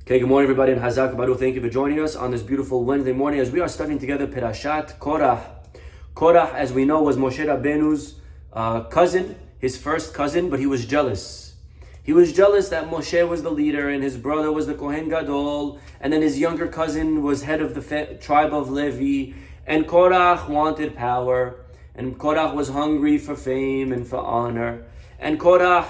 Okay, good morning, everybody, and Chazak, Baruch. Thank you for joining us on this beautiful Wednesday morning as we are studying together Perashat Korah. Korah, as we know, was Moshe Rabbeinu's cousin, his first cousin, but he was jealous. He was jealous that Moshe was the leader and his brother was the Kohen Gadol, and then his younger cousin was head of the tribe of Levi, and Korach wanted power, and Korach was hungry for fame and for honor, and Korach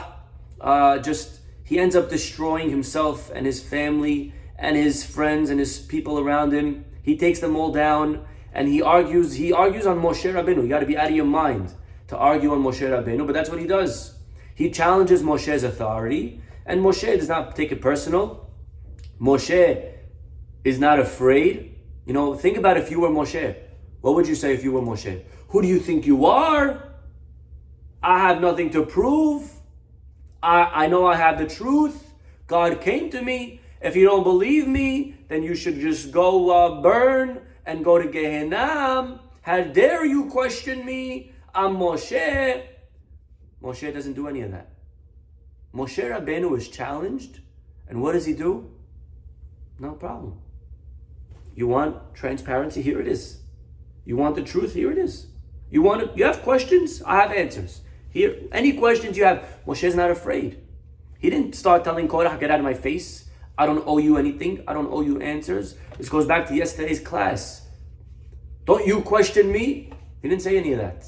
he ends up destroying himself and his family and his friends and his people around him. He takes them all down and he argues on Moshe Rabbeinu. You got to be out of your mind to argue on Moshe Rabbeinu, but that's what he does. He challenges Moshe's authority, and Moshe does not take it personal. Moshe is not afraid. Think about if you were Moshe. What would you say if you were Moshe? Who do you think you are? I have nothing to prove. I know I have the truth. God came to me. If you don't believe me, then you should just go burn and go to Gehenna. How dare you question me? I'm Moshe. Moshe doesn't do any of that. Moshe Rabbeinu is challenged, and what does he do? No problem. You want transparency? Here it is. You want the truth? Here it is. You have questions? I have answers. Here, any questions you have, Moshe's not afraid. He didn't start telling Korah, get out of my face. I don't owe you anything. I don't owe you answers. This goes back to yesterday's class. Don't you question me? He didn't say any of that.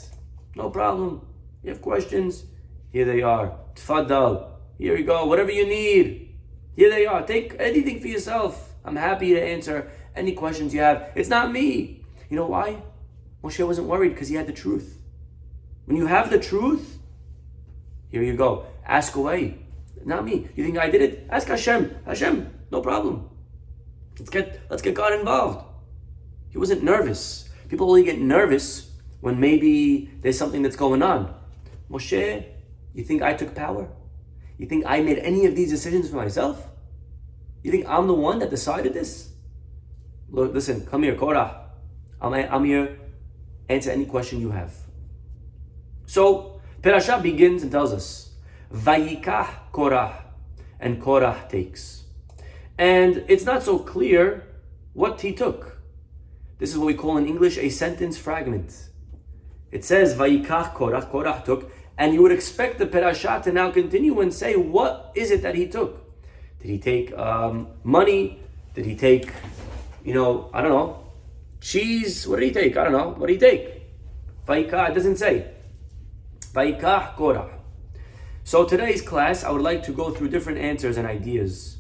No problem. You have questions? Here they are. Tfaddal. Here you go. Whatever you need. Here they are. Take anything for yourself. I'm happy to answer any questions you have. It's not me. You know why? Moshe wasn't worried because he had the truth. When you have the truth, here you go. Ask away. Not me. You think I did it? Ask Hashem. Hashem, no problem. Let's get God involved. He wasn't nervous. People only get nervous when maybe there's something that's going on. Moshe, you think I took power? You think I made any of these decisions for myself? You think I'm the one that decided this? Look, listen, come here, Korah. I'm here. Answer any question you have. So, Perashat begins and tells us, Vayikach Korah, and Korah takes. And it's not so clear what he took. This is what we call in English a sentence fragment. It says, Vayikach Korah, Korah took, and you would expect the Perashat to now continue and say, what is it that he took? Did he take money? Did he take, I don't know, cheese? What did he take? I don't know. What did he take? Vayikach, it doesn't say. Vayikach Korah. So today's class, I would like to go through different answers and ideas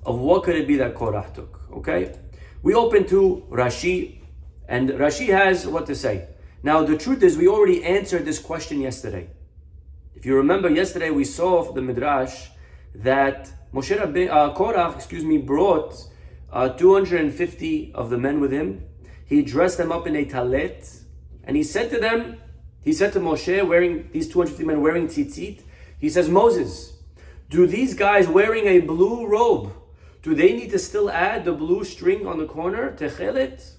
of what could it be that Korah took. Okay? We open to Rashi, and Rashi has what to say. Now the truth is, we already answered this question yesterday. If you remember, yesterday we saw the Midrash that Korah brought 250 of the men with him. He dressed them up in a talet, and he said to Moshe, wearing these 250 men wearing tzitzit, he says, Moses, do these guys wearing a blue robe, do they need to still add the blue string on the corner, techelet?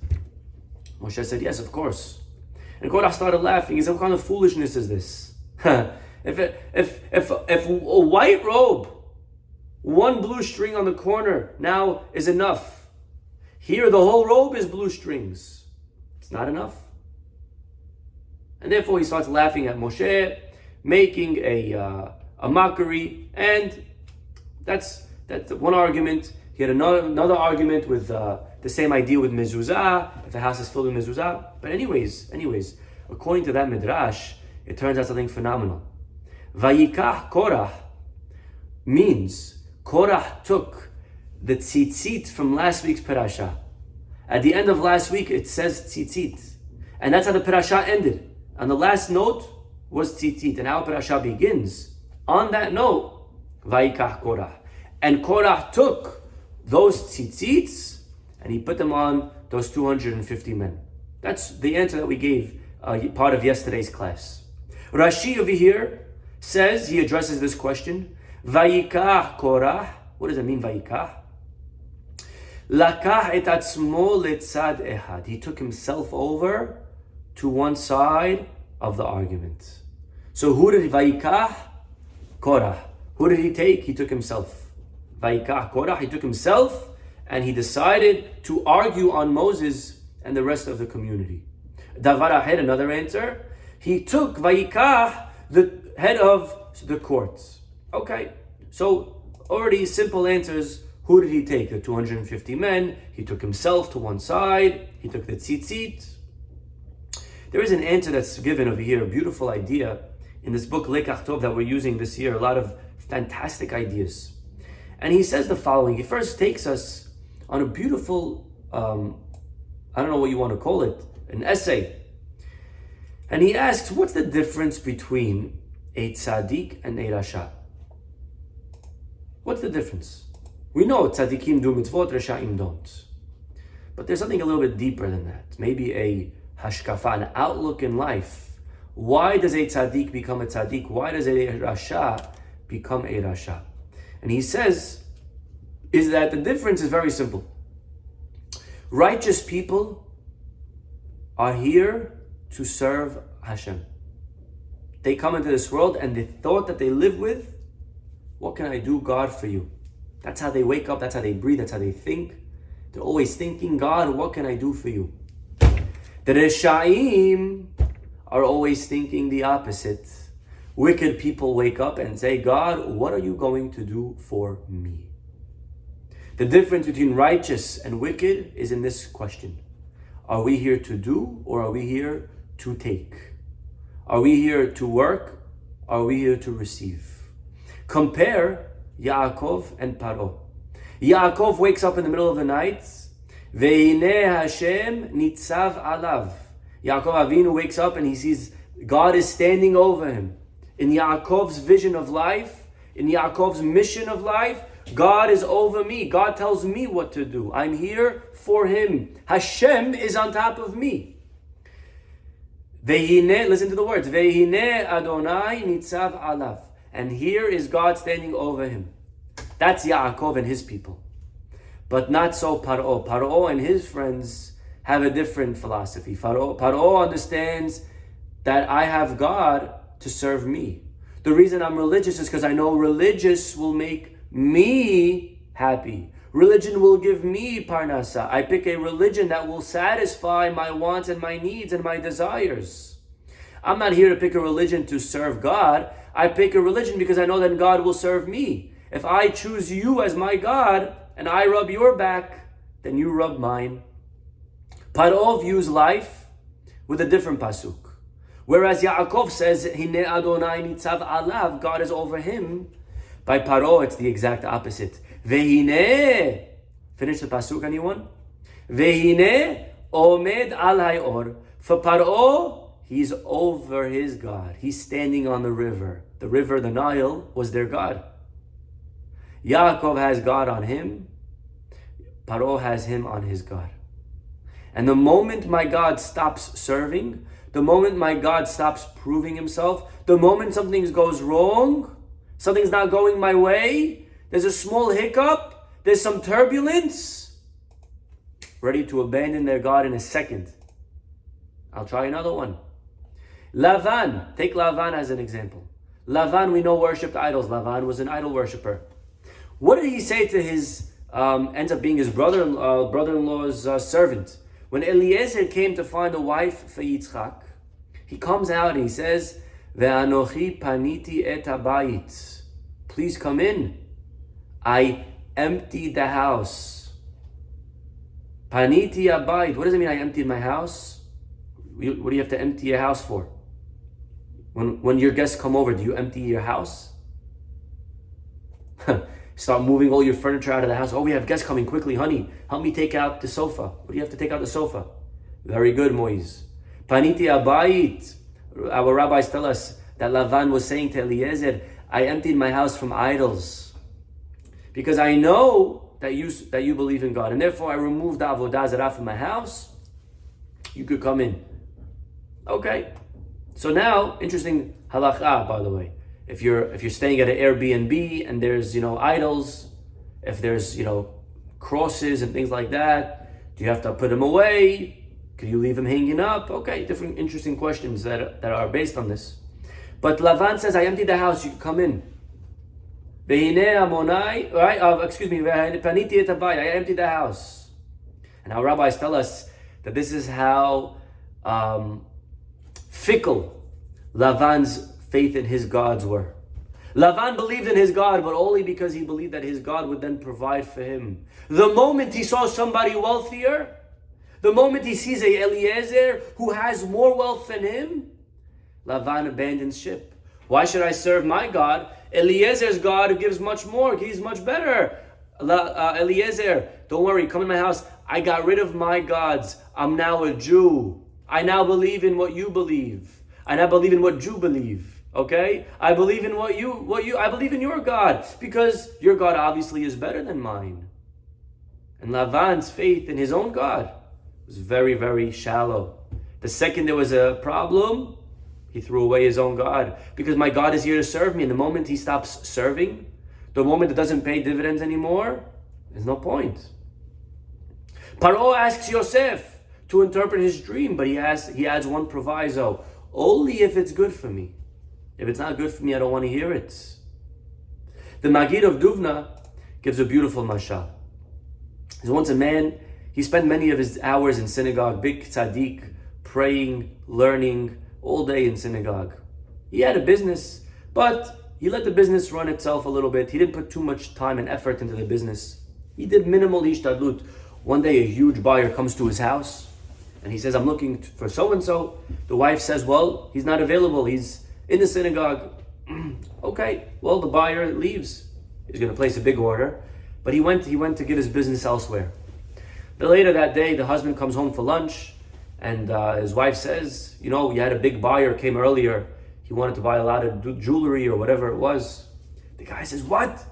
Moshe said, yes, of course. And Korah started laughing. He said, what kind of foolishness is this? if a white robe, one blue string on the corner now is enough. Here the whole robe is blue strings. It's not enough. And therefore he starts laughing at Moshe, making a mockery, and that's one argument. He had another argument with the same idea with mezuzah, if the house is filled with mezuzah. But anyways, according to that midrash, it turns out something phenomenal. Vayikach Korah means Korah took the tzitzit from last week's parasha. At the end of last week, it says tzitzit, and that's how the parasha ended. And the last note was tzitzit, and our parasha begins on that note, Vayikach Korah. And Korah took those tzitzits and he put them on those 250 men. That's the answer that we gave part of yesterday's class. Rashi over here says, he addresses this question, Vayikach Korah. What does it mean, Vayikach? Lakach et atzmo letzad ehad. He took himself over to one side of the argument. So who did Vayikach? Korah. Who did he take? He took himself. Vayikach Korah, he took himself and he decided to argue on Moses and the rest of the community. Davar ahed, another answer, he took Vayikach, the head of the courts. Okay, so already simple answers. Who did he take? The 250 men. He took himself to one side. He took the tzitzit. There is an answer that's given over here, a beautiful idea in this book Lekach Tov that we're using this year. A lot of fantastic ideas. And he says the following. He first takes us on a beautiful, I don't know what you want to call it, an essay. And he asks, what's the difference between a tzaddik and a rasha? What's the difference? We know tzaddikim do mitzvot, rashaim don't. But there's something a little bit deeper than that. Maybe a hashkafa, an outlook in life. Why does a tzaddik become a tzaddik? Why does a rasha become a rasha? And he says, is that the difference is very simple. Righteous people are here to serve Hashem. They come into this world and the thought that they live with, what can I do, God, for you? That's how they wake up, that's how they breathe, that's how they think. They're always thinking, God, what can I do for you? The Reshaim are always thinking the opposite. Wicked people wake up and say, God, what are you going to do for me? The difference between righteous and wicked is in this question. Are we here to do or are we here to take? Are we here to work? Are we here to receive? Compare Yaakov and Paro. Yaakov wakes up in the middle of the night. Ve'hineh Hashem nitzav alav. Yaakov Avinu wakes up and he sees God is standing over him. In Yaakov's vision of life, in Yaakov's mission of life, God is over me. God tells me what to do. I'm here for him. Hashem is on top of me. Ve'hineh, listen to the words. Ve'hineh Adonai nitzav alav. And here is God standing over him. That's Yaakov and his people. But not so Paro. Paro and his friends have a different philosophy. Paro understands that I have God to serve me. The reason I'm religious is because I know religious will make me happy. Religion will give me parnasa. I pick a religion that will satisfy my wants and my needs and my desires. I'm not here to pick a religion to serve God. I pick a religion because I know that God will serve me. If I choose you as my God and I rub your back, then you rub mine. Paro views life with a different pasuk. Whereas Yaakov says, Hine Adonai nitzav alav, God is over him. By Paro, it's the exact opposite. Vehine, finish the pasuk, anyone? Vehine omed al hayor. For Paro, he's over his God. He's standing on the river. The river, the Nile, was their God. Yaakov has God on him. Paro has him on his God. And the moment my God stops serving, the moment my God stops proving himself, the moment something goes wrong, something's not going my way, there's a small hiccup, there's some turbulence, ready to abandon their God in a second. I'll try another one. Lavan, take Lavan as an example. Lavan, we know, worshipped idols. Lavan was an idol worshiper. What did he say to his, ends up being his brother-in-law's servant? When Eliezer came to find a wife for Yitzchak, he comes out and he says, Ve'anochi paniti et habayit. Please come in. I emptied the house. Paniti habayit. What does it mean I emptied my house? What do you have to empty your house for? When your guests come over, do you empty your house? Start moving all your furniture out of the house. Oh, we have guests coming quickly. Honey, help me take out the sofa. What do you have to take out the sofa? Very good, Moise. Paniti abayit. Our rabbis tell us that Lavan was saying to Eliezer, I emptied my house from idols. Because I know that you believe in God. And therefore I removed the avodah zarah from my house. You could come in. Okay. So now, interesting halakha, by the way. If you're staying at an Airbnb and there's, idols, if there's, crosses and things like that, do you have to put them away? Could you leave them hanging up? Okay, different interesting questions that are based on this. But Lavan says, I emptied the house, you can come in. Vehine amonai, right? Paniti et habayit. I emptied the house. And our rabbis tell us that this is how fickle Lavan's faith in his gods were. Lavan believed in his God, but only because he believed that his God would then provide for him. The moment he saw somebody wealthier, the moment he sees a Eliezer who has more wealth than him, Lavan abandons ship. Why should I serve my God? Eliezer's God gives much more. He's much better. Eliezer, don't worry, come in my house. I got rid of my gods. I'm now a Jew. I now believe in what you believe. I now believe in what Jew believe. Okay? I believe in I believe in your God, because your God obviously is better than mine. And Lavan's faith in his own God was very, very shallow. The second there was a problem, he threw away his own God, because my God is here to serve me. And the moment he stops serving, the moment it doesn't pay dividends anymore, there's no point. Paro asks Yosef to interpret his dream, but he adds one proviso: only if it's good for me. If it's not good for me, I don't want to hear it. The Maggid of Duvna gives a beautiful mashal. There's once a man, he spent many of his hours in synagogue, big tzaddik, praying, learning, all day in synagogue. He had a business, but he let the business run itself a little bit. He didn't put too much time and effort into the business. He did minimal ishtadlut. One day a huge buyer comes to his house and he says, I'm looking for so-and-so. The wife says, well, he's not available. He's in the synagogue. Okay, well, the buyer leaves. He's going to place a big order. But he went to get his business elsewhere. Then later that day, the husband comes home for lunch, and his wife says, you had a big buyer came earlier. He wanted to buy a lot of jewelry or whatever it was. The guy says, what?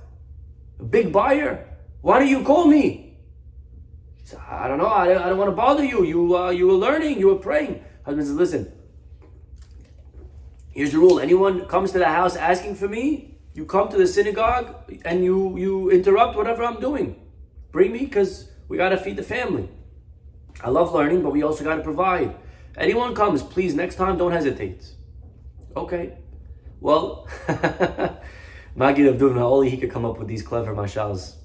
A big buyer? Why don't you call me? He said, I don't know. I don't want to bother you. You were learning. You were praying. Husband says, listen, here's the rule. Anyone comes to the house asking for me, you come to the synagogue and you interrupt whatever I'm doing. Bring me, because we got to feed the family. I love learning, but we also got to provide. Anyone comes, please, next time, don't hesitate. Okay. Well, Maggid of Duvna, only he could come up with these clever mashals.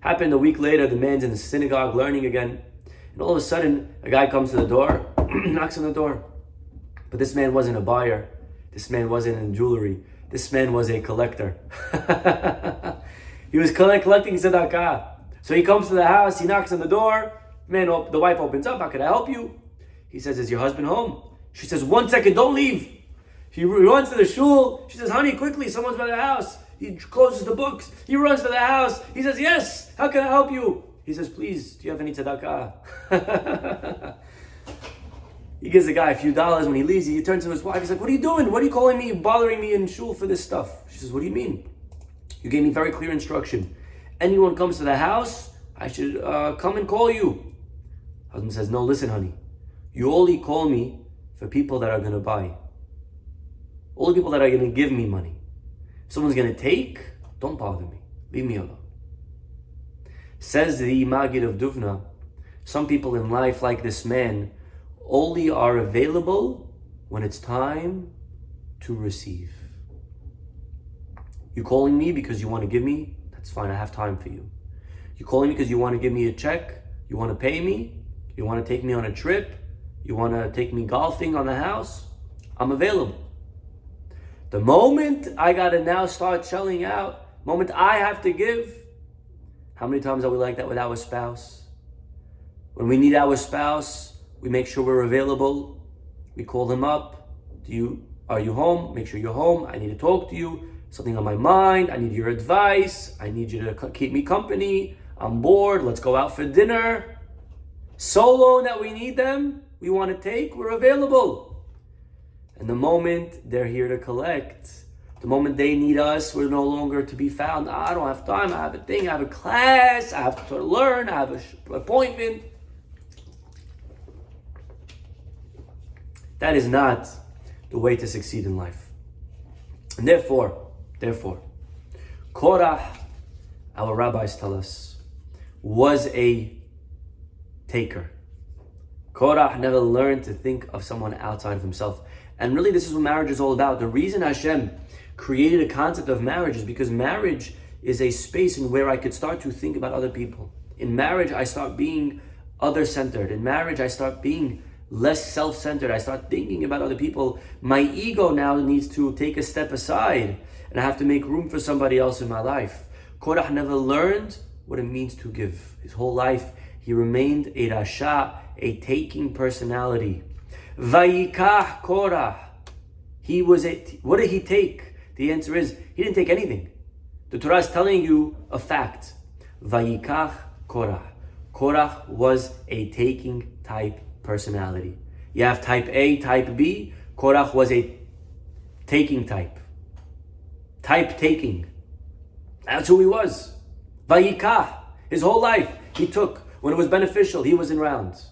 Happened a week later, the man's in the synagogue learning again. And all of a sudden, a guy comes to the door, knocks on the door. But this man wasn't a buyer. This man wasn't in jewelry. This man was a collector. He was collecting tzedakah. So he comes to the house, he knocks on the door. The wife opens up, how can I help you? He says, is your husband home? She says, 1 second, don't leave. He runs to the shul. She says, honey, quickly, someone's by the house. He closes the books. He runs to the house. He says, yes, how can I help you? He says, please, do you have any tzedakah? He gives the guy a few dollars. When he leaves, he turns to his wife. He's like, what are you doing? What are you calling me, bothering me in shul for this stuff? She says, what do you mean? You gave me very clear instruction. Anyone comes to the house, I should come and call you. Husband says, no, listen, honey. You only call me for people that are going to buy. All the people that are going to give me money. If someone's going to take, don't bother me. Leave me alone. Says the Maggid of Duvna, some people in life, like this man, only are available when it's time to receive. You calling me because you want to give me? That's fine, I have time for you. You calling me because you want to give me a check? You want to pay me? You want to take me on a trip? You want to take me golfing on the house? I'm available. The moment I got to now start shelling out, moment I have to give, how many times are we like that with our spouse? When we need our spouse, we make sure we're available. We call them up. Are you home? Make sure you're home. I need to talk to you. Something on my mind. I need your advice. I need you to keep me company. I'm bored. Let's go out for dinner. So long that we need them, we want to take, we're available. And the moment they're here to collect, the moment they need us, we're no longer to be found. I don't have time. I have a thing. I have a class. I have to learn. I have an appointment. That is not the way to succeed in life. And therefore, Korah, our rabbis tell us, was a taker. Korah never learned to think of someone outside of himself. And really, this is what marriage is all about. The reason Hashem created a concept of marriage is because marriage is a space in where I could start to think about other people. In marriage, I start being other-centered. In marriage, I start being less self-centered. I start thinking about other people. My ego now needs to take a step aside, and I have to make room for somebody else in my life. Korach never learned what it means to give. His whole life, he remained a rasha, a taking personality. Vayikach Korah. What did he take? The answer is, he didn't take anything. The Torah is telling you a fact. Vayikach Korah. Korah was a taking type personality. You have type A, type B. Korach was a taking type. Type taking. That's who he was. Vayikach. His whole life, he took. When it was beneficial, he was in rounds.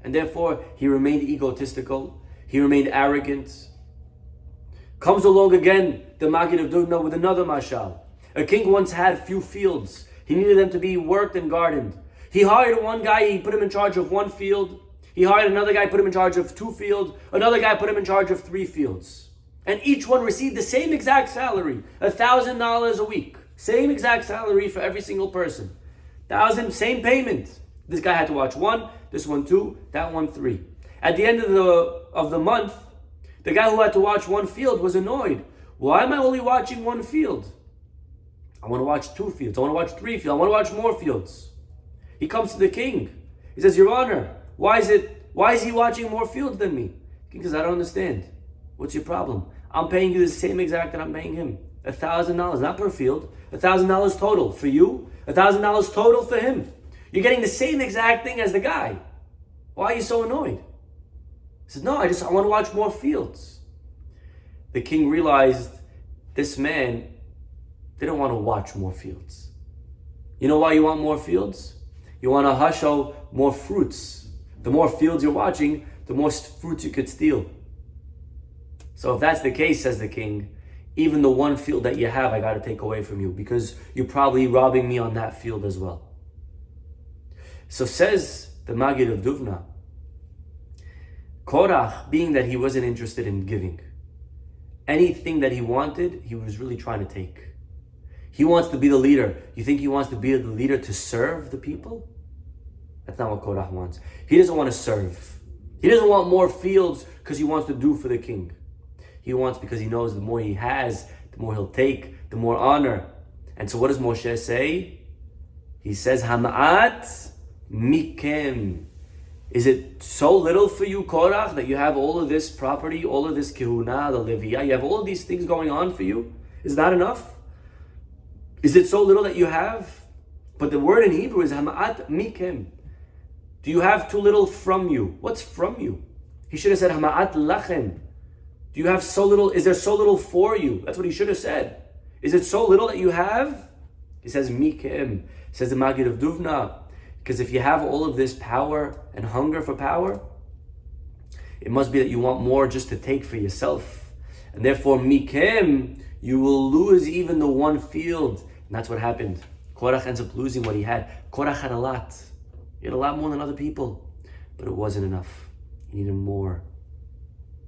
And therefore, he remained egotistical. He remained arrogant. Comes along again, the Maggid of Duvna with another mashal. A king once had few fields. He needed them to be worked and gardened. He hired one guy, he put him in charge of one field. He hired another guy, put him in charge of 2 fields. Another guy put him in charge of 3 fields. And each one received the same exact salary, $1,000 a week. Same exact salary for every single person. 1,000, same payment. This guy had to watch 1, this one 2, that one 3. At the end of the month, the guy who had to watch 1 field was annoyed. Why am I only watching 1 field? I want to watch 2 fields. I want to watch 3 fields. I want to watch more fields. He comes to the king. He says, Your Honor, why is he watching more fields than me? The king says, I don't understand. What's your problem? I'm paying you the same exact that I'm paying him. $1,000, not per field. $1,000 total for you. $1,000 total for him. You're getting the same exact thing as the guy. Why are you so annoyed? He says, no, I want to watch more fields. The king realized this man didn't want to watch more fields. You know why you want more fields? You want to hustle more fruits. The more fields you're watching, the more fruits you could steal. So if that's the case, says the king, even the 1 field that you have, I got to take away from you because you're probably robbing me on that field as well. So says the Maggid of Duvna, Korach, being that he wasn't interested in giving, anything that he wanted, he was really trying to take. He wants to be the leader. You think he wants to be the leader to serve the people? That's not what Korach wants. He doesn't want to serve. He doesn't want more fields because he wants to do for the king. He wants because he knows the more he has, the more he'll take, the more honor. And so what does Moshe say? He says, Hama'at mikem. Is it so little for you, Korach, that you have all of this property, all of this kehuna, the leviyah, you have all of these things going on for you? Is that enough? Is it so little that you have? But the word in Hebrew is hama'at mikem. Do you have too little from you? What's from you? He should have said hama'at lachem. Do you have so little? Is there so little for you? That's what he should have said. Is it so little that you have? He says mikem. Says the Maggid of Duvna. Because if you have all of this power and hunger for power, it must be that you want more just to take for yourself. And therefore, mikem, you will lose even the 1 field. And that's what happened. Korach ends up losing what he had. Korach had a lot. He had a lot more than other people. But it wasn't enough. He needed more.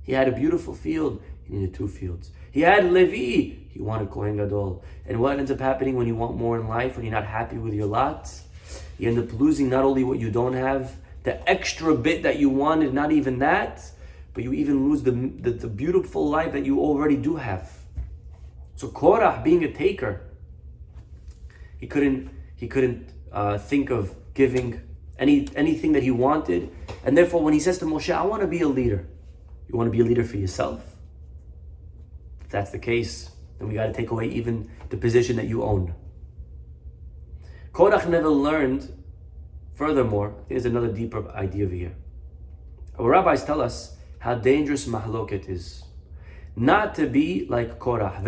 He had a beautiful field. He needed 2 fields. He had Levi. He wanted Kohen Gadol. And what ends up happening when you want more in life, when you're not happy with your lot? You end up losing not only what you don't have, the extra bit that you wanted, not even that, but you even lose the beautiful life that you already do have. So Korah, being a taker, he couldn't think of giving anything that he wanted. And therefore, when he says to Moshe, I want to be a leader. You want to be a leader for yourself? If that's the case, then we got to take away even the position that you own. Korach never learned, furthermore, there's another deeper idea over here. Our rabbis tell us how dangerous Machloket is. Not to be like Korah.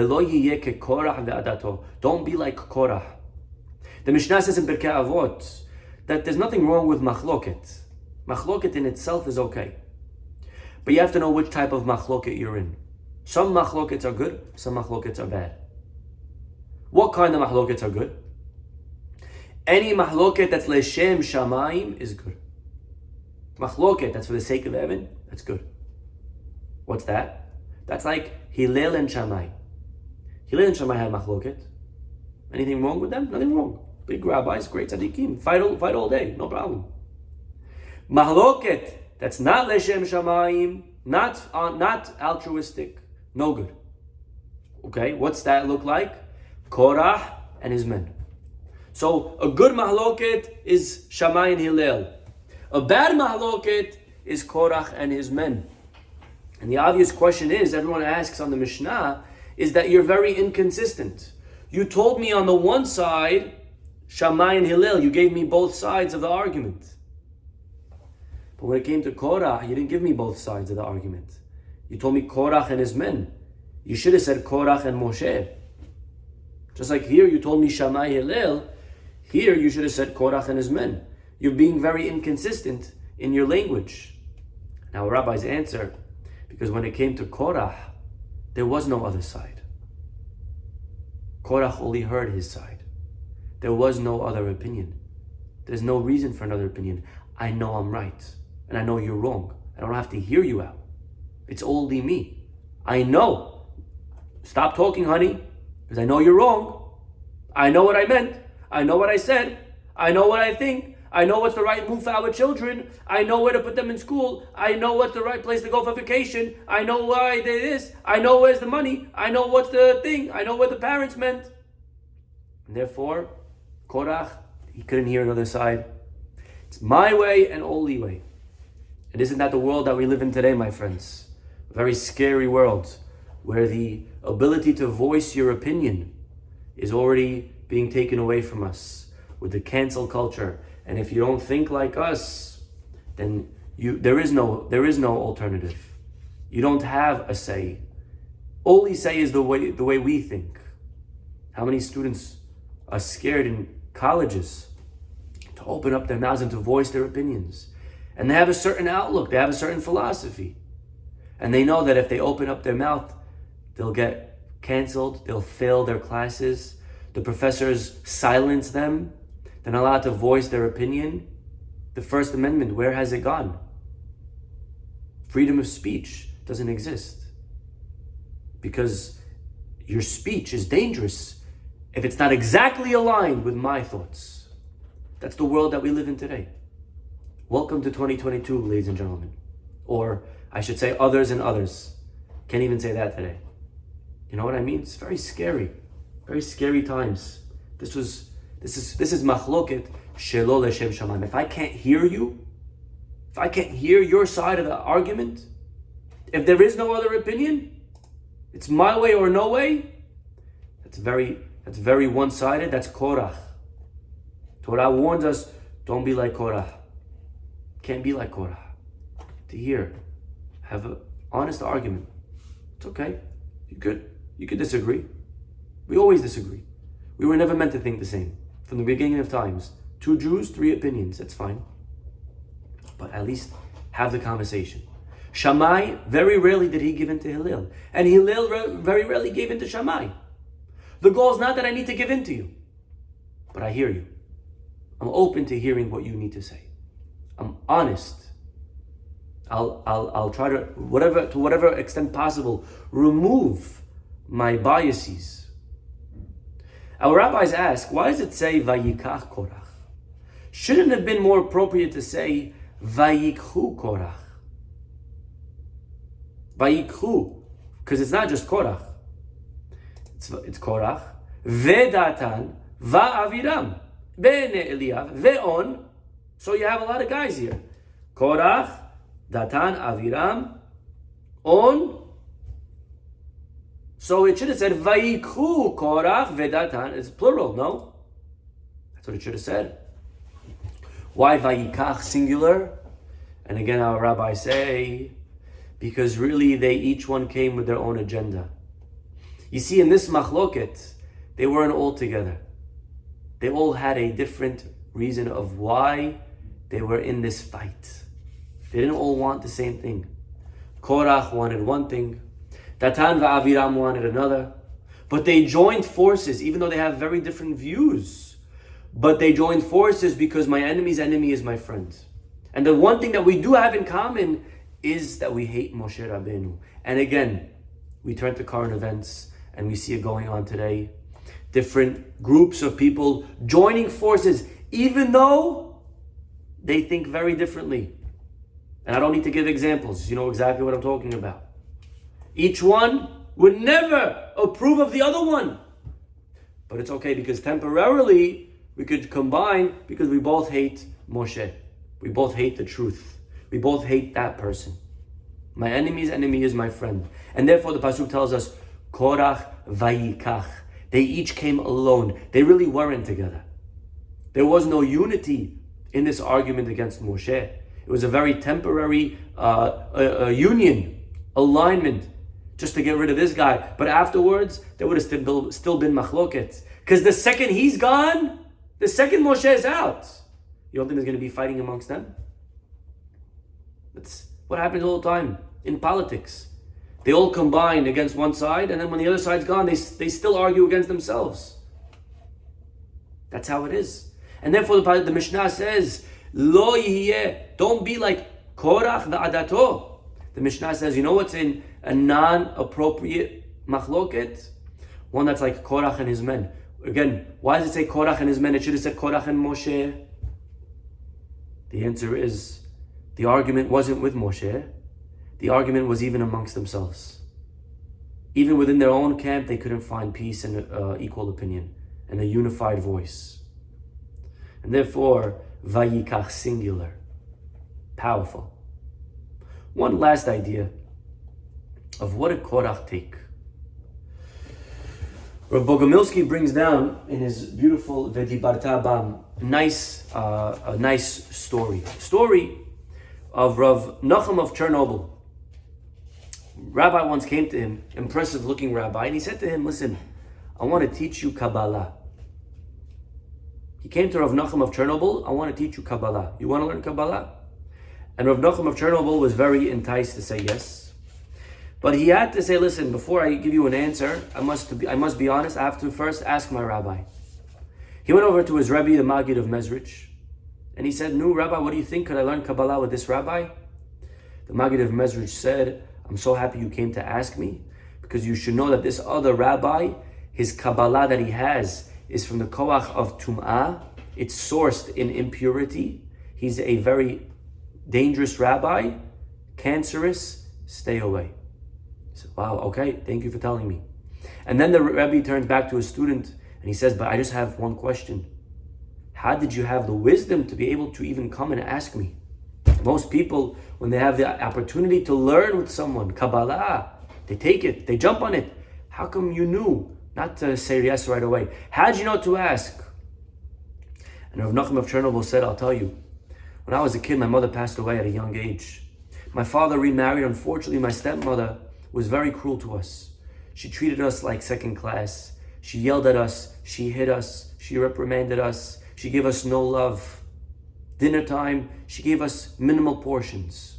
Don't be like Korah. The Mishnah says in Pirkei Avot that there's nothing wrong with Machloket. Machloket in itself is okay. But you have to know which type of Machloket you're in. Some Machlokets are good, some Machlokets are bad. What kind of Machlokets are good? Any Machloket that's Leshem Shamayim is good. Machloket that's for the sake of heaven, that's good. What's that? That's like Hillel and Shammai. Hillel and Shammai had Machloket. Anything wrong with them? Nothing wrong. Big rabbis, great tzaddikim. Fight all day, no problem. Machloket, that's not leshem shamayim, not altruistic, no good. Okay, what's that look like? Korah and his men. So a good mahloket is Shammai and Hillel. A bad mahloket is Korach and his men. And the obvious question is, everyone asks on the Mishnah, is that you're very inconsistent. You told me on the one side, Shammai and Hillel, you gave me both sides of the argument. But when it came to Korah, you didn't give me both sides of the argument. You told me Korach and his men. You should have said Korach and Moshe. Just like here, you told me Shammai Hillel. Here, you should have said Korach and his men. You're being very inconsistent in your language. Now, Rabbi's answer, because when it came to Korah, there was no other side. Korach only heard his side. There was no other opinion. There's no reason for another opinion. I know I'm right, and I know you're wrong. I don't have to hear you out. It's only me. I know. Stop talking, honey, because I know you're wrong. I know what I meant. I know what I said. I know what I think. I know what's the right move for our children. I know where to put them in school. I know what's the right place to go for vacation. I know why they this. I know where's the money. I know what's the thing. I know what the parents meant. And therefore, Korach, he couldn't hear another side. It's my way and only way. And isn't that the world that we live in today, my friends? A very scary world where the ability to voice your opinion is already being taken away from us with the cancel culture. And if you don't think like us, then there is no alternative. You don't have a say. Only say is the way we think. How many students are scared in colleges to open up their mouths and to voice their opinions? And they have a certain outlook, they have a certain philosophy. And they know that if they open up their mouth, they'll get canceled, they'll fail their classes, the professors silence them, they're not allowed to voice their opinion. The First Amendment, where has it gone? Freedom of speech doesn't exist. Because your speech is dangerous if it's not exactly aligned with my thoughts. That's the world that we live in today. Welcome to 2022, ladies and gentlemen. Or I should say others and others. Can't even say that today. You know what I mean? It's very scary. Very scary times. This is Machloket shelo leshem shamayim. If I can't hear you, if I can't hear your side of the argument, if there is no other opinion, it's my way or no way. That's very one-sided. That's Korach. Torah warns us, don't be like Korah. Can't be like Korah. To hear, have an honest argument. It's okay. You could disagree. We always disagree. We were never meant to think the same. From the beginning of times, 2 Jews, 3 opinions, that's fine. But at least have the conversation. Shammai, very rarely did he give in to Hillel. And Hillel very rarely gave in to Shammai. The goal is not that I need to give in to you, but I hear you. I'm open to hearing what you need to say. I'm honest. I'll try to whatever extent possible, remove my biases. Our rabbis ask, why does it say Vayikach Korach? Shouldn't it have been more appropriate to say Vayikhu Korach? Vayikhu, because it's not just Korach. It's Korach, Vedatan, Va'aviram, Ve'ne Eliyav, Ve'on. So you have a lot of guys here. Korach, Datan, Aviram, On. So it should have said Vayikhu Korach Vedatan. It's plural, no? That's what it should have said. Why Vayikach singular? And again, our rabbis say, because really each one came with their own agenda. You see, in this Machloket, they weren't all together. They all had a different reason of why they were in this fight. They didn't all want the same thing. Korach wanted one thing. Datan va'aviram wanted another. But they joined forces, even though they have very different views. But they joined forces because my enemy's enemy is my friend. And the one thing that we do have in common is that we hate Moshe Rabbeinu. And again, we turn to current events and we see it going on today. different groups of people joining forces, even though they think very differently. And I don't need to give examples. You know exactly what I'm talking about. Each one would never approve of the other one. But it's okay because temporarily we could combine because we both hate Moshe. We both hate the truth. We both hate that person. My enemy's enemy is my friend. And therefore the Pasuk tells us, Korach vayikach. They each came alone. They really weren't together. There was no unity in this argument against Moshe. It was a very temporary union, alignment, just to get rid of this guy. But afterwards, there would have still been Machloket. Because the second he's gone, the second Moshe is out, you don't think there's going to be fighting amongst them? That's what happens all the time in politics. They all combine against one side, and then when the other side's gone, they still argue against themselves. That's how it is. And therefore the Mishnah says, Lo yihye, don't be like Korach va'adato. The Mishnah says, you know what's in a non-appropriate machloket? One that's like Korach and his men. Again, why does it say Korach and his men? It should have said Korach and Moshe. The answer is, the argument wasn't with Moshe. The argument was even amongst themselves. Even within their own camp, they couldn't find peace and equal opinion and a unified voice. And therefore, vayikach, singular, powerful. One last idea of what did Korach take. Rav Bogomilsky brings down in his beautiful Vedibarta Bam a nice story of Rav Nachum of Chernobyl. Rabbi once came to him, impressive looking rabbi, and he said to him, listen, I want to teach you Kabbalah. He came to Rav Nachum of Chernobyl, I want to teach you Kabbalah. You want to learn Kabbalah? And Rav Nachum of Chernobyl was very enticed to say yes. But he had to say, listen, before I give you an answer, I must be honest, I have to first ask my rabbi. He went over to his Rabbi, the Maggid of Mezrich, and he said, no, Rabbi, what do you think? Could I learn Kabbalah with this rabbi? The Maggid of Mezrich said, I'm so happy you came to ask me, because you should know that this other rabbi, his Kabbalah that he has is from the Koach of Tum'ah. It's sourced in impurity. He's a very dangerous rabbi, cancerous, stay away. He said, wow, okay, thank you for telling me. And then the Rabbi turns back to his student and he says, but I just have one question. How did you have the wisdom to be able to even come and ask me? Most people, when they have the opportunity to learn with someone, Kabbalah, they take it, they jump on it. How come you knew not to say yes right away? How did you know to ask? And Rav Nachum of Chernobyl said, I'll tell you, when I was a kid, my mother passed away at a young age. My father remarried. Unfortunately, my stepmother was very cruel to us. She treated us like second class. She yelled at us. She hit us. She reprimanded us. She gave us no love. Dinner time, she gave us minimal portions.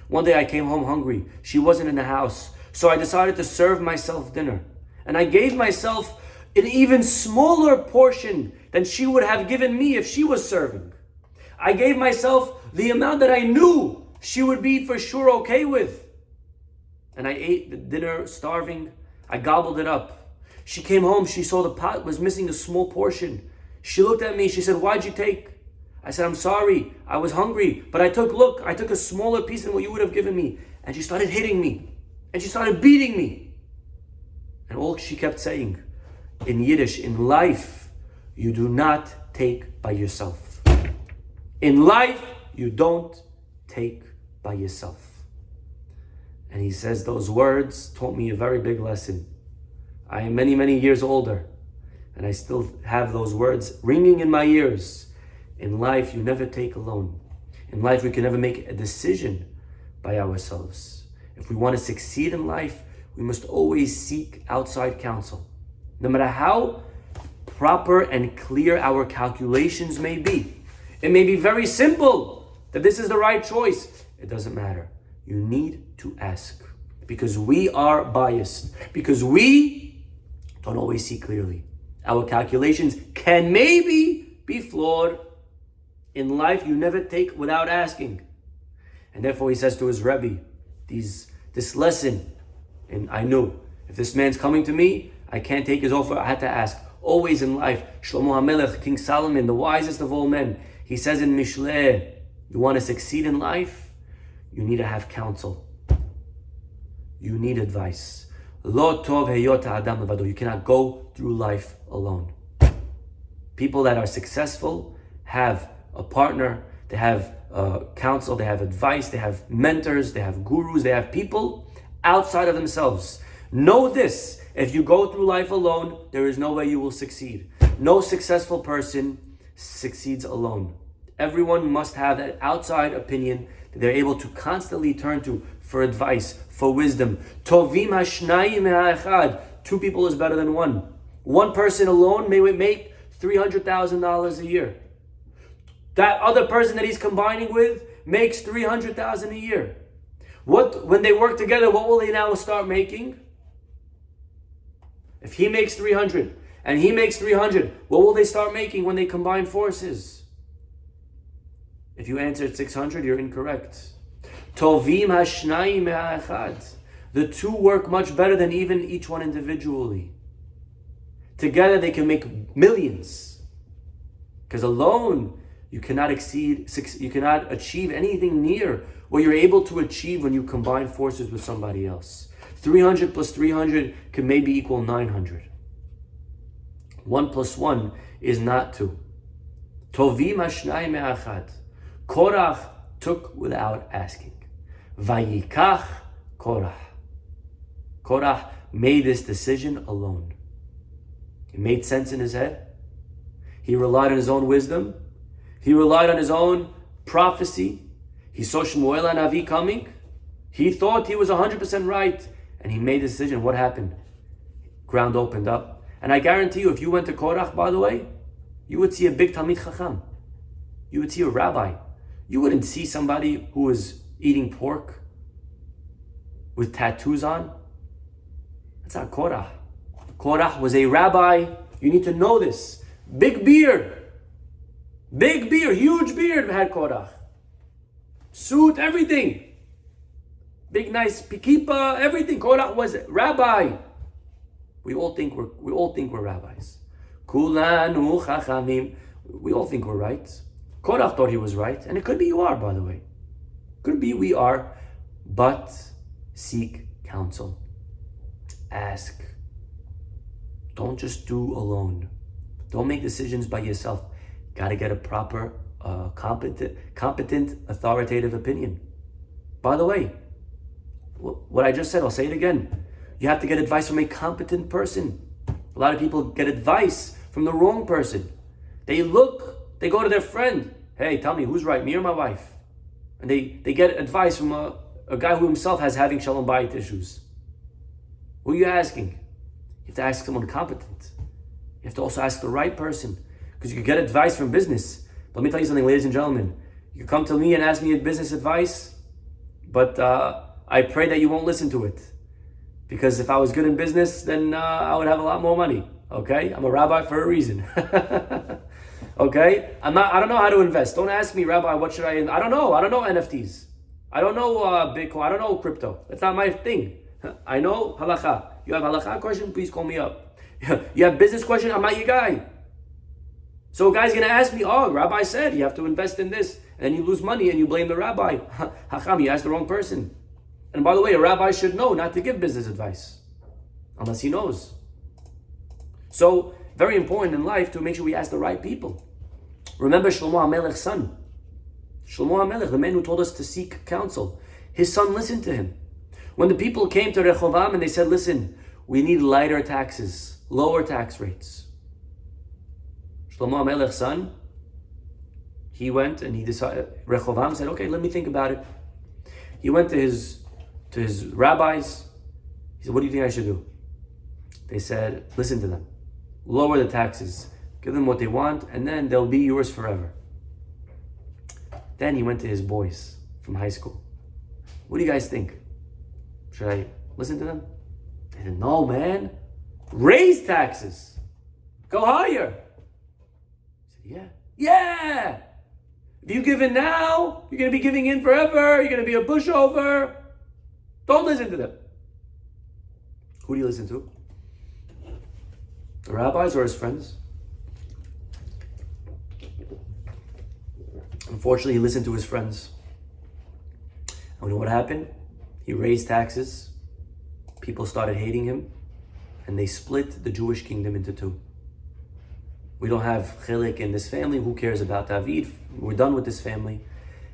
One day I came home hungry. She wasn't in the house. So I decided to serve myself dinner. And I gave myself an even smaller portion than she would have given me if she was serving. I gave myself the amount that I knew she would be for sure okay with. And I ate the dinner starving. I gobbled it up. She came home. She saw the pot was missing a small portion. She looked at me. She said, why'd you take? I said, I'm sorry. I was hungry. But I took a smaller piece than what you would have given me. And she started hitting me. And she started beating me. And all she kept saying, in Yiddish, in life, you do not take by yourself. In life, you don't take by yourself. And he says those words taught me a very big lesson. I am many, many years older, and I still have those words ringing in my ears. In life, you never take alone. In life, we can never make a decision by ourselves. If we want to succeed in life, we must always seek outside counsel. No matter how proper and clear our calculations may be. It may be very simple that this is the right choice. It doesn't matter. You need to ask. Because we are biased. Because we don't always see clearly. Our calculations can maybe be flawed. In life, you never take without asking. And therefore he says to his Rabbi, this lesson, and I knew, if this man's coming to me, I can't take his offer, I had to ask, always in life. Shlomo HaMelech, King Solomon, the wisest of all men, he says in Mishleh, you want to succeed in life? You need to have counsel. You need advice. Lo tov heyot ha'adam levado. You cannot go through life alone. People that are successful have a partner, they have counsel, they have advice, they have mentors, they have gurus, they have people outside of themselves. Know this, if you go through life alone, there is no way you will succeed. No successful person succeeds alone. Everyone must have an outside opinion that they're able to constantly turn to for advice, for wisdom. Tovim hashnayim ha'echad. Two people is better than one. One person alone may make $300,000 a year. That other person that he's combining with makes $300,000 a year. When they work together, what will they now start making? If he makes 300 and he makes 300, what will they start making when they combine forces? If you answered 600, you're incorrect. Tovim hashnayim ha'echad. The two work much better than even each one individually. Together they can make millions. Because alone, you cannot achieve anything near what you're able to achieve when you combine forces with somebody else. 300 plus 300 can maybe equal 900. 1 plus 1 is not 2. Tovim hashnayim ha'echad. Korach took without asking. Vayikach Korah. Korah made this decision alone. It made sense in his head. He relied on his own wisdom. He relied on his own prophecy. He saw Shmuel HaNavi coming. He thought he was 100% right. And he made a decision. What happened? Ground opened up. And I guarantee you, if you went to Korach, by the way, you would see a big Talmid Chacham. You would see a rabbi. You wouldn't see somebody who was eating pork with tattoos on. That's not Korah. Korah was a rabbi. You need to know this. Big beard. Big beard. Huge beard had Korah. Suit, everything. Big nice kippah, everything. Korah was a rabbi. We all think we're rabbis. Kulanu chachamim. We all think we're right. Korach thought he was right, and it could be you are, by the way. Could be we are, but seek counsel. Ask. Don't just do alone. Don't make decisions by yourself. Got to get a proper, competent, authoritative opinion. By the way, what I just said, I'll say it again. You have to get advice from a competent person. A lot of people get advice from the wrong person. They go to their friend. Hey, tell me, who's right, me or my wife? And they get advice from a guy who himself has having shalom bayit issues. Who are you asking? You have to ask someone competent. You have to also ask the right person. Because you can get advice from business. But let me tell you something, ladies and gentlemen. You come to me and ask me business advice, but I pray that you won't listen to it. Because if I was good in business, then I would have a lot more money. Okay? I'm a rabbi for a reason. Okay? I don't know how to invest. Don't ask me, Rabbi, what should I I don't know NFTs. I don't know Bitcoin. I don't know crypto. That's not my thing. I know halakha. You have halakha question? Please call me up. You have business question? I'm not your guy. So a guy's going to ask me, oh, Rabbi said you have to invest in this. And then you lose money and you blame the rabbi. Hacham, you asked the wrong person. And by the way, a rabbi should know not to give business advice. Unless he knows. So, very important in life to make sure we ask the right people. Remember Shlomo HaMelech's son. Shlomo HaMelech, the man who told us to seek counsel. His son listened to him. When the people came to Rehovam and they said, listen, we need lighter taxes, lower tax rates. Shlomo HaMelech's son, he went and he decided, Rehovam said, okay, let me think about it. He went to his rabbis. He said, what do you think I should do? They said, listen to them. Lower the taxes. Give them what they want, and then they'll be yours forever. Then he went to his boys from high school. What do you guys think? Should I listen to them? They said, no, man. Raise taxes. Go higher. He said, yeah. If you give in now, you're going to be giving in forever. You're going to be a pushover. Don't listen to them. Who do you listen to? The rabbis or his friends? Unfortunately, he listened to his friends. And you know what happened? He raised taxes. People started hating him. And they split the Jewish kingdom into two. We don't have chilek in this family. Who cares about David? We're done with this family.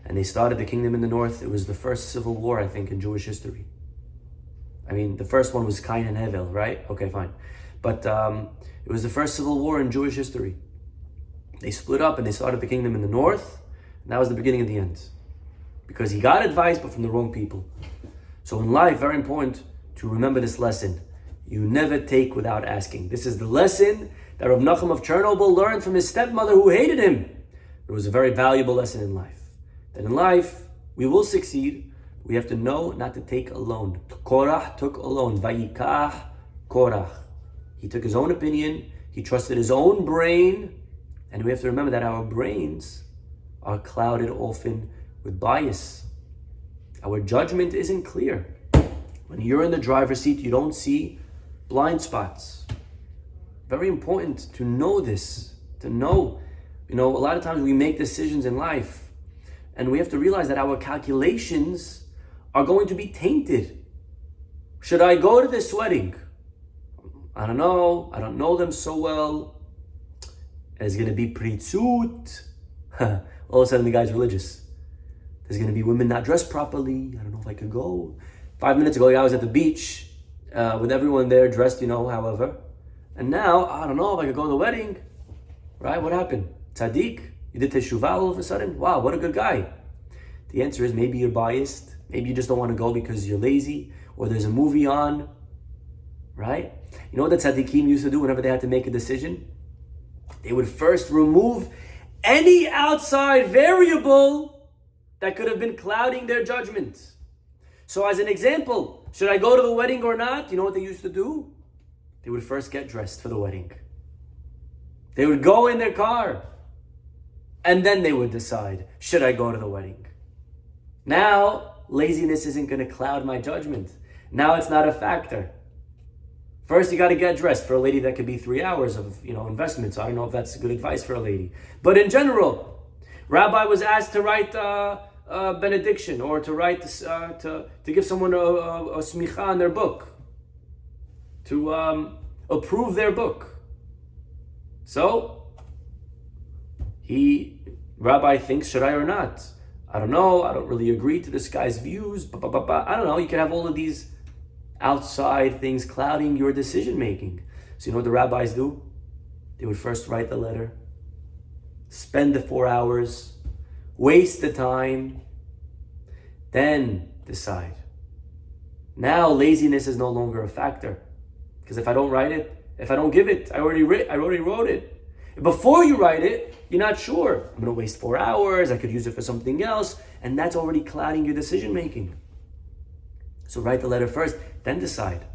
And they started the kingdom in the north. It was the first civil war, I think, in Jewish history. I mean, the first one was Cain and Hevel, right? Okay, fine. But it was the first civil war in Jewish history. They split up and they started the kingdom in the north. And that was the beginning of the end. Because he got advice, but from the wrong people. So in life, very important to remember this lesson. You never take without asking. This is the lesson that Rav Nachum of Chernobyl learned from his stepmother who hated him. It was a very valuable lesson in life. That in life, we will succeed. We have to know not to take alone. Korah took alone. Vayikach Korach. He took his own opinion. He trusted his own brain. And we have to remember that our brains are clouded often with bias. Our judgment isn't clear. When you're in the driver's seat, you don't see blind spots. Very important to know this. To know, a lot of times we make decisions in life and we have to realize that our calculations are going to be tainted. Should I go to this wedding? I don't know. I don't know them so well. It's going to be pritzut. All of a sudden the guy's religious. There's going to be women not dressed properly. I don't know if I could go. 5 minutes ago, I was at the beach with everyone there dressed, however. And now, I don't know if I could go to the wedding. Right? What happened? Tzaddik? You did teshuvah all of a sudden? Wow, what a good guy. The answer is maybe you're biased. Maybe you just don't want to go because you're lazy or there's a movie on. Right? You know what the tzaddikim used to do whenever they had to make a decision? They would first remove any outside variable that could have been clouding their judgment. So as an example, should I go to the wedding or not? You know what they used to do? They would first get dressed for the wedding. They would go in their car. And then they would decide, should I go to the wedding? Now, laziness isn't going to cloud my judgment. Now it's not a factor. First, you got to get dressed. For a lady, that could be 3 hours of investment. So I don't know if that's good advice for a lady. But in general, Rabbi was asked to write benediction or to write to give someone a smicha on their book, to approve their book. So Rabbi thinks, should I or not? I don't know. I don't really agree to this guy's views. I don't know. You can have all of these outside things clouding your decision making. So you know what the rabbis do? They would first write the letter, spend the 4 hours, waste the time, then decide. Now laziness is no longer a factor. Because if I don't write it, if I don't give it, I already wrote it. Before you write it, you're not sure. I'm going to waste 4 hours. I could use it for something else. And that's already clouding your decision making. So write the letter first, then decide.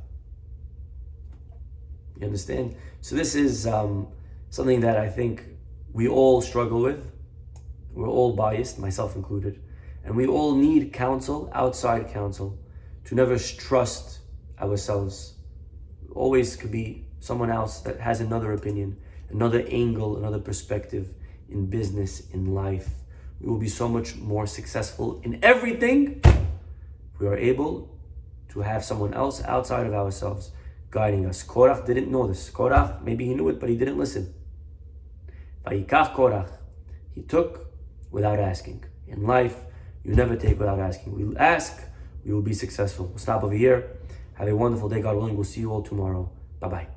You understand? So this is something that I think we all struggle with. We're all biased, myself included. And we all need counsel, outside counsel, to never trust ourselves. Always could be someone else that has another opinion, another angle, another perspective in business, in life. We will be so much more successful in everything if we are able to have someone else outside of ourselves guiding us. Korach didn't know this. Korach, maybe he knew it, but he didn't listen. Vayikach Korach. He took without asking. In life, you never take without asking. We ask, we will be successful. We'll stop over here. Have a wonderful day, God willing. We'll see you all tomorrow. Bye-bye.